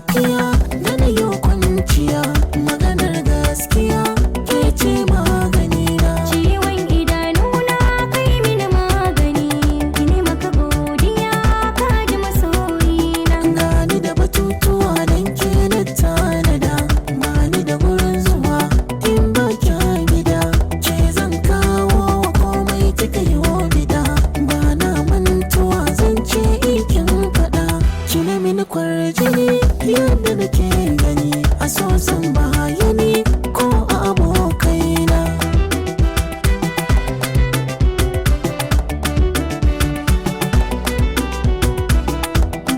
safiya da na yi kwanciya maganar gaskiya ke ce maganina. Ciwon idanuna kai mini magani, ine maka godiya ka ji masoyina. Gani da batutuwa don ke na tanada, bani da gurin zuwa in ba kya gida. Ke zan kawo wa komai kika yi bida, ba na mantuwa zan ce ikin faɗa. Kina mini kwarjini yadda nake gani a sosan bayani ko a abokaina.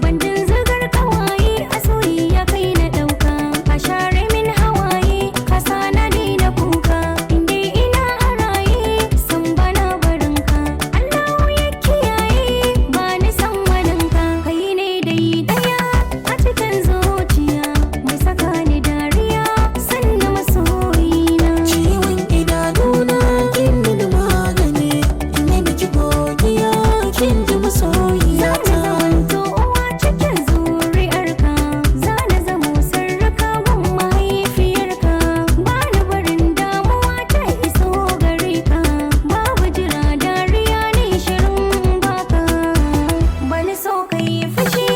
Bandin zagar kawaye a soyayya kai na ɗauka, ka share min hawaye ka sana ni na kuka. Inde ina a raye san bana barinka, Allahu ya kiyaye ba ni san waninka. Kai ne dai daya a cikin zuciya, mai saka ni dariya sanna masoyina. Ciwon idanuna kin mini magani, ina miki godiya kin ji masoyiyata. Zamanto uwa cikin zuri'arka, zana zamo sirrika gun mahaifiyarka. Bani barin damuwa ta iso gare ka, babu jira dariya ne shirin baka. Bani so ka yi fushi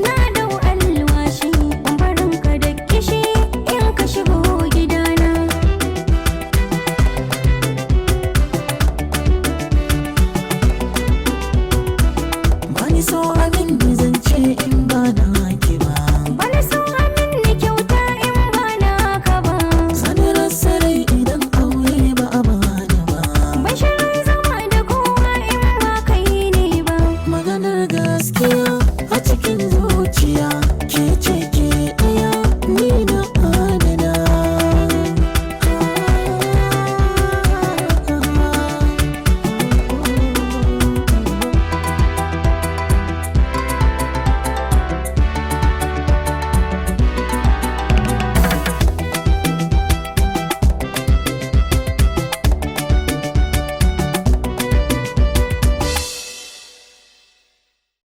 na dau alwashi, ban barin ka da kishi in ka shigo gidana. Bani so abin da zan ce in ba na ki ba, Bani so amin ni kyauta in ba naka ba. sani rasa rai idan aure ba a bani ba. Ban shirin zama da kowa in ba kai ne ba. Maganar gaskiya